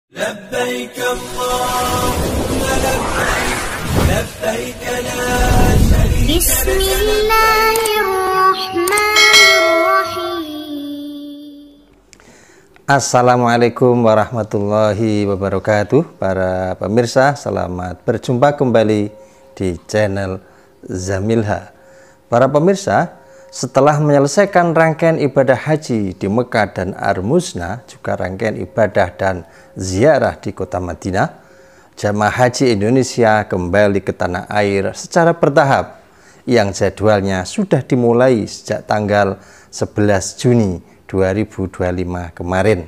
لبيك اللهم لبيك لبيك لا شريك لك بسم الله الرحمن الرحيم. Assalamualaikum warahmatullahi wabarakatuh. Para pemirsa, selamat berjumpa kembali di channel Zamilha. Para pemirsa, setelah menyelesaikan rangkaian ibadah haji di Mekah dan Ar-Muznah, juga rangkaian ibadah dan ziarah di kota Madinah, jamaah haji Indonesia kembali ke tanah air secara bertahap yang jadwalnya sudah dimulai sejak tanggal 11 Juni 2025 kemarin.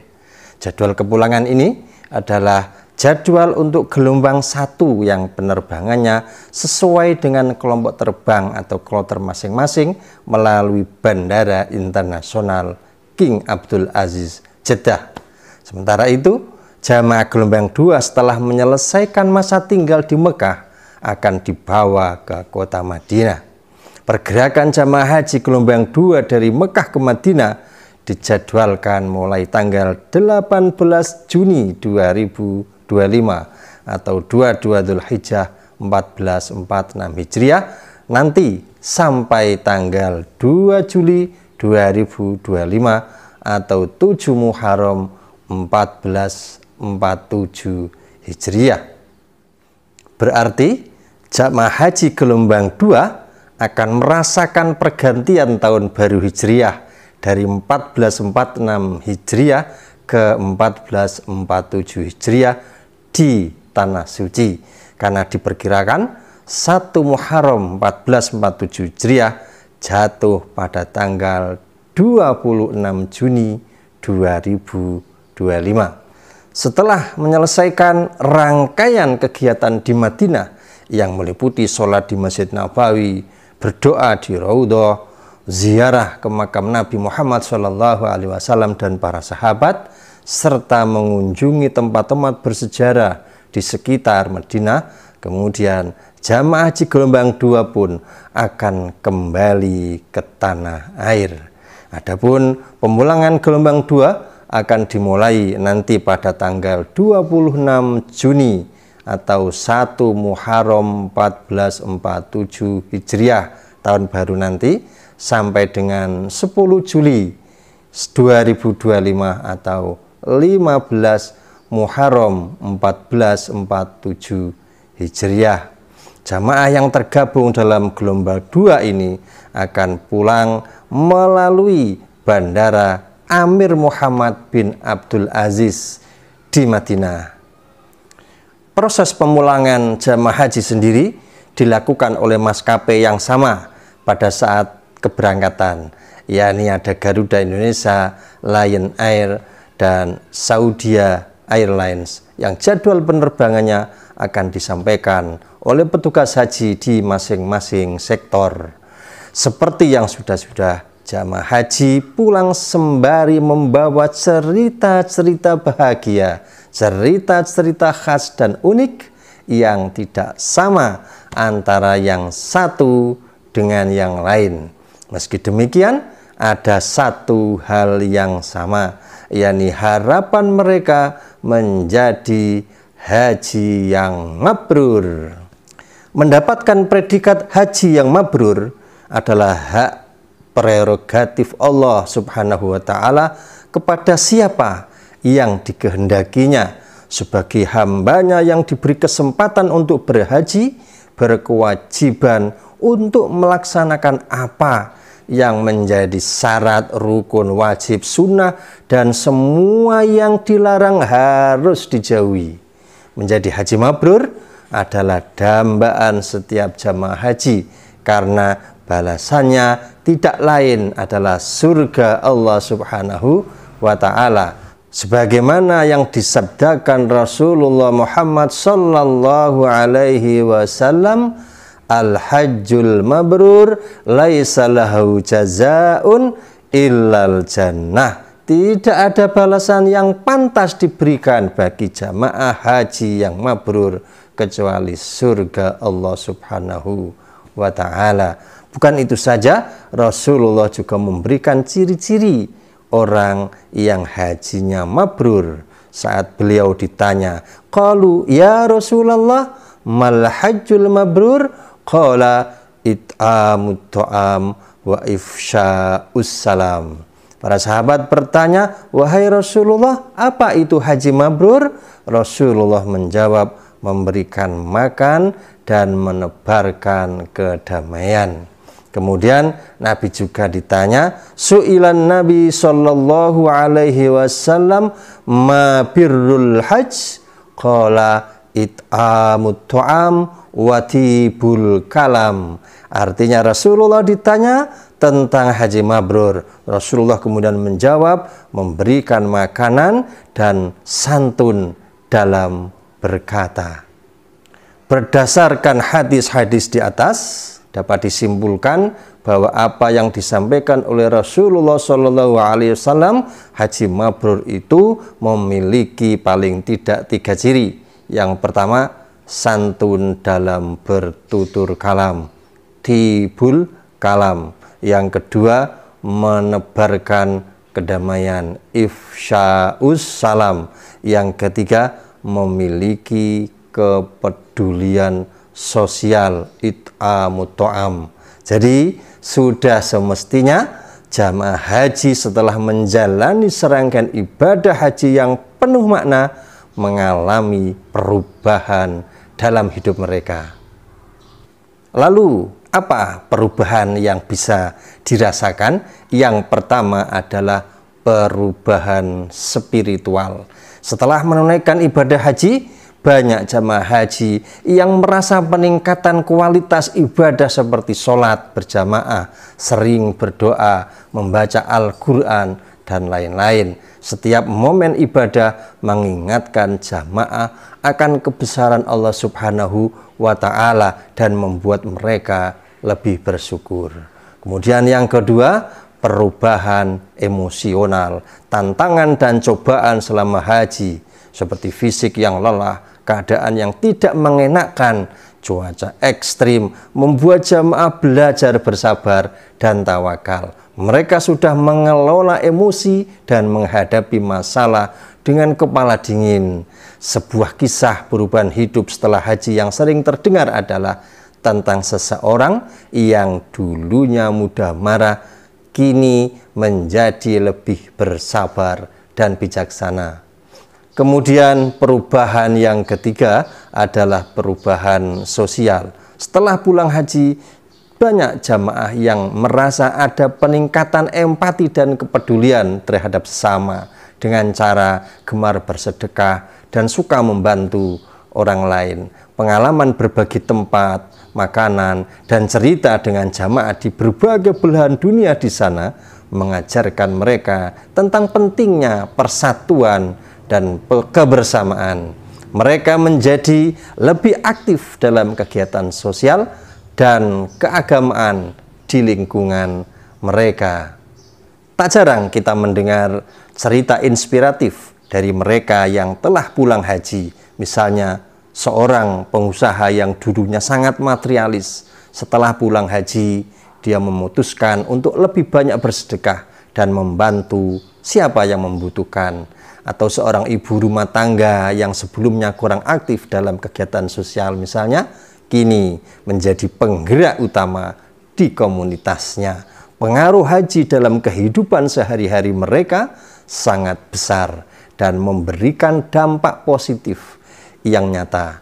Jadwal kepulangan ini adalah jadwal untuk gelombang 1 yang penerbangannya sesuai dengan kelompok terbang atau kloter masing-masing melalui Bandara Internasional King Abdul Aziz Jeddah. Sementara itu, jamaah gelombang 2 setelah menyelesaikan masa tinggal di Mekah akan dibawa ke kota Madinah. Pergerakan jamaah haji gelombang 2 dari Mekah ke Madinah dijadwalkan mulai tanggal 18 Juni 2025 atau 22 Dzulhijjah 1446 Hijriah nanti sampai tanggal 2 Juli 2025 atau 7 Muharram 1447 Hijriah. Berarti jamaah haji gelombang 2 akan merasakan pergantian tahun baru Hijriah dari 1446 Hijriah ke 1447 Hijriah di Tanah Suci, karena diperkirakan 1 Muharram 1447 Hijriah jatuh pada tanggal 26 Juni 2025. Setelah menyelesaikan rangkaian kegiatan di Madinah yang meliputi sholat di Masjid Nabawi, berdoa di Raudhah, ziarah ke makam Nabi Muhammad SAW dan para sahabat, serta mengunjungi tempat-tempat bersejarah di sekitar Madinah, kemudian jamaah haji gelombang 2 pun akan kembali ke tanah air. Adapun pemulangan gelombang 2 akan dimulai nanti pada tanggal 26 Juni atau 1 Muharram 1447 Hijriah tahun baru nanti sampai dengan 10 Juli 2025 atau 15 Muharram 1447 Hijriah. Jamaah yang tergabung dalam gelombang 2 ini akan pulang melalui Bandara Amir Muhammad bin Abdul Aziz di Madinah. Proses pemulangan jamaah haji sendiri dilakukan oleh maskapai yang sama pada saat keberangkatan, yakni ada Garuda Indonesia, Lion Air, dan Saudia Airlines yang jadwal penerbangannya akan disampaikan oleh petugas haji di masing-masing sektor. Seperti yang sudah jamaah haji pulang sembari membawa cerita-cerita bahagia, cerita-cerita khas dan unik yang tidak sama antara yang satu dengan yang lain. Meski demikian, ada satu hal yang sama, yakni harapan mereka menjadi haji yang mabrur. Mendapatkan predikat haji yang mabrur adalah hak prerogatif Allah Subhanahu wa Ta'ala kepada siapa yang dikehendakinya sebagai hambanya yang diberi kesempatan untuk berhaji, berkewajiban untuk melaksanakan apa yang menjadi syarat, rukun, wajib, sunnah, dan semua yang dilarang harus dijauhi. Menjadi haji mabrur adalah dambaan setiap jamaah haji, karena balasannya tidak lain adalah surga Allah Subhanahu wa Ta'ala, sebagaimana yang disabdakan Rasulullah Muhammad sallallahu alaihi wasallam, al-hajjul mabrur laisa lahu jazaa'un illal jannah. Tidak ada balasan yang pantas diberikan bagi jamaah haji yang mabrur kecuali surga Allah Subhanahu wa Ta'ala. Bukan itu saja, Rasulullah juga memberikan ciri-ciri orang yang hajinya mabrur, saat beliau ditanya, qalu ya Rasulullah mal hajjul mabrur, qala it'amut ta'am wa ifsya'us salam. Para sahabat bertanya, wahai Rasulullah, apa itu haji mabrur? Rasulullah menjawab, memberikan makan dan menebarkan kedamaian. Kemudian Nabi juga ditanya, su'ilan Nabi sallallahu alaihi wasallam ma birrul hajj, qala it'amut ta'am wa tibul kalam. Artinya Rasulullah ditanya tentang haji mabrur. Rasulullah kemudian menjawab, memberikan makanan dan santun dalam berkata. Berdasarkan hadis-hadis di atas, dapat disimpulkan bahwa apa yang disampaikan oleh Rasulullah SAW, haji mabrur itu memiliki paling tidak 3 ciri. Yang pertama, santun dalam bertutur kalam, tibul kalam. Yang kedua, menebarkan kedamaian, ifsya'us salam. Yang ketiga, memiliki kepedulian sosial, it'amut ta'am. Jadi sudah semestinya jamaah haji setelah menjalani serangkaian ibadah haji yang penuh makna mengalami perubahan dalam hidup mereka. Lalu apa perubahan yang bisa dirasakan? Yang pertama adalah perubahan spiritual. Setelah menunaikan ibadah haji, banyak jamaah haji yang merasa peningkatan kualitas ibadah seperti sholat berjamaah, sering berdoa, membaca Al-Quran, dan lain-lain. Setiap momen ibadah mengingatkan jamaah akan kebesaran Allah Subhanahu wa Ta'ala dan membuat mereka lebih bersyukur. Kemudian yang kedua, perubahan emosional, tantangan dan cobaan selama haji seperti fisik yang lelah, keadaan yang tidak mengenakan, cuaca ekstrim membuat jamaah belajar bersabar dan tawakal. Mereka sudah mengelola emosi dan menghadapi masalah dengan kepala dingin. Sebuah kisah perubahan hidup setelah haji yang sering terdengar adalah tentang seseorang yang dulunya mudah marah, kini menjadi lebih bersabar dan bijaksana. Kemudian perubahan yang ketiga adalah perubahan sosial. Setelah pulang haji, banyak jamaah yang merasa ada peningkatan empati dan kepedulian terhadap sesama dengan cara gemar bersedekah dan suka membantu orang lain. Pengalaman berbagi tempat, makanan, dan cerita dengan jamaah di berbagai belahan dunia di sana mengajarkan mereka tentang pentingnya persatuan dan kebersamaan. Mereka menjadi lebih aktif dalam kegiatan sosial dan keagamaan di lingkungan mereka. Tak jarang kita mendengar cerita inspiratif dari mereka yang telah pulang haji. Misalnya seorang pengusaha yang dulunya sangat materialis, setelah pulang haji dia memutuskan untuk lebih banyak bersedekah dan membantu siapa yang membutuhkan. Atau seorang ibu rumah tangga yang sebelumnya kurang aktif dalam kegiatan sosial misalnya, kini menjadi penggerak utama di komunitasnya. Pengaruh haji dalam kehidupan sehari-hari mereka sangat besar dan memberikan dampak positif yang nyata.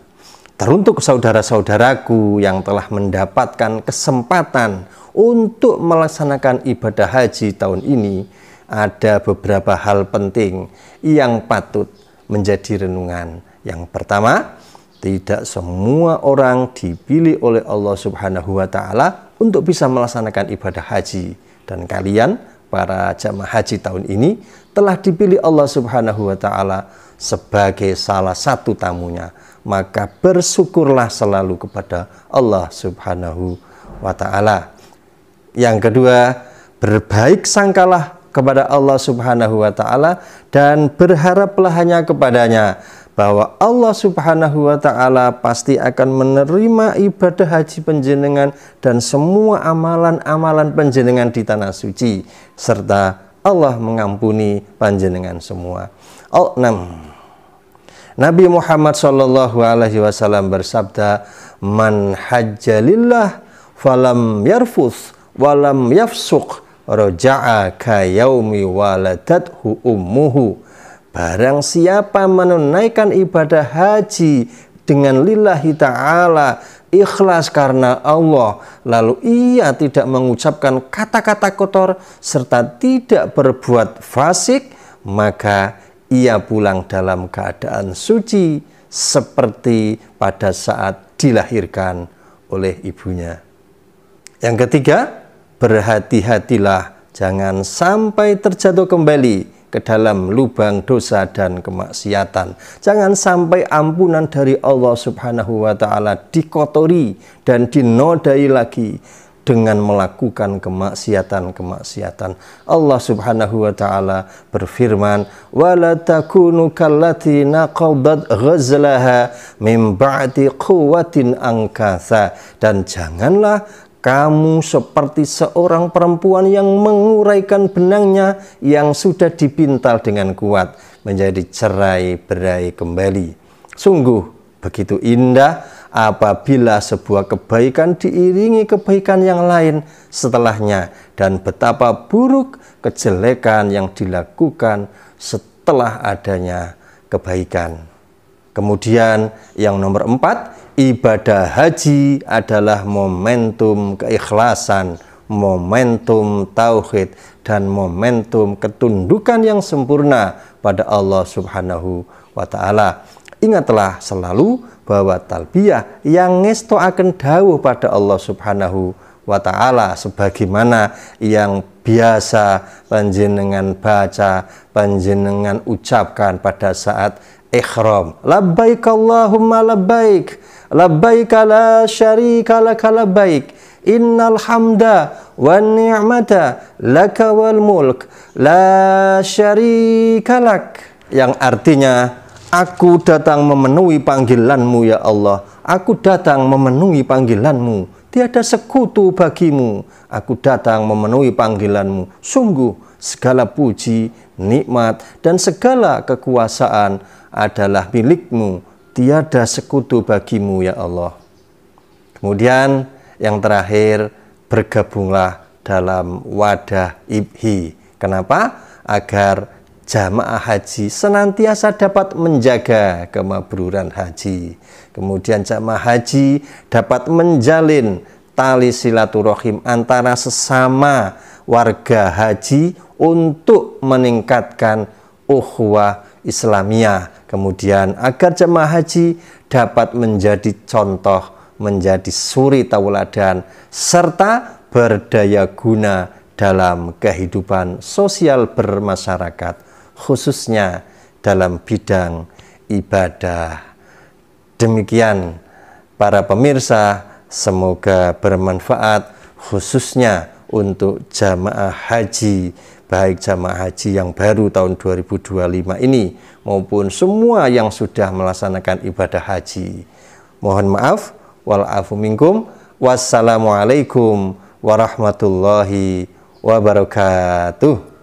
Teruntuk saudara-saudaraku yang telah mendapatkan kesempatan untuk melaksanakan ibadah haji tahun ini, ada beberapa hal penting yang patut menjadi renungan. Yang pertama, tidak semua orang dipilih oleh Allah Subhanahu wa Ta'ala untuk bisa melaksanakan ibadah haji. Dan kalian, para jamaah haji tahun ini, telah dipilih Allah Subhanahu wa Ta'ala sebagai salah satu tamunya. Maka bersyukurlah selalu kepada Allah Subhanahu wa Ta'ala. Yang kedua, berbaik sangkalah kepada Allah Subhanahu wa Ta'ala dan berharaplah hanya kepadanya, bahwa Allah Subhanahu wa Ta'ala pasti akan menerima ibadah haji panjenengan dan semua amalan-amalan panjenengan di tanah suci, serta Allah mengampuni panjenengan semua. 6. Nabi Muhammad SAW bersabda, "Man hajjalillah falam yarfus walam yafsuq roja'a ka yaumi waladathu ummuhu." Barang siapa menunaikan ibadah haji dengan lillahi ta'ala, ikhlas karena Allah, lalu ia tidak mengucapkan kata-kata kotor serta tidak berbuat fasik, maka ia pulang dalam keadaan suci seperti pada saat dilahirkan oleh ibunya. Yang ketiga, berhati-hatilah jangan sampai terjatuh kembali ke dalam lubang dosa dan kemaksiatan. Jangan sampai ampunan dari Allah Subhanahu wa Ta'ala dikotori dan dinodai lagi dengan melakukan kemaksiatan-kemaksiatan. Allah Subhanahu wa Ta'ala berfirman, "Wala takunu kallati naqadat ghazlaha min ba'di quwwatin ankatha." Dan janganlah kamu seperti seorang perempuan yang menguraikan benangnya yang sudah dipintal dengan kuat menjadi cerai-berai kembali. Sungguh begitu indah apabila sebuah kebaikan diiringi kebaikan yang lain setelahnya, dan betapa buruk kejelekan yang dilakukan setelah adanya kebaikan. Kemudian yang nomor 4, ibadah haji adalah momentum keikhlasan, momentum tauhid, dan momentum ketundukan yang sempurna pada Allah Subhanahu wa Ta'ala. Ingatlah selalu bahwa talbiyah yang ngestoaken dawuh pada Allah Subhanahu wa Ta'ala sebagaimana yang biasa panjenengan baca, panjenengan ucapkan pada saat ihram. Labbaik Allahumma labbaik, labbaik la syarika laka labbaik, innal hamda wan ni'mata laka wal mulk la syarika lak. Yang artinya, aku datang memenuhi panggilanmu ya Allah, aku datang memenuhi panggilanmu, tiada sekutu bagimu, aku datang memenuhi panggilanmu. Sungguh segala puji, nikmat, dan segala kekuasaan adalah milikmu, tiada sekutu bagimu ya Allah. Kemudian yang terakhir, bergabunglah dalam wadah IBHI. Kenapa? Agar jamaah haji senantiasa dapat menjaga kemabruran haji. Kemudian jamaah haji dapat menjalin tali silaturahim antara sesama warga haji untuk meningkatkan ukhuwah Islamiyah. Kemudian agar jemaah haji dapat menjadi contoh, menjadi suri tauladan, serta berdaya guna dalam kehidupan sosial bermasyarakat, khususnya dalam bidang ibadah. Demikian para pemirsa, semoga bermanfaat khususnya untuk jamaah haji, baik jamaah haji yang baru tahun 2025 ini maupun semua yang sudah melaksanakan ibadah haji. Mohon maaf, wal-afu minkum. Wassalamualaikum warahmatullahi wabarakatuh.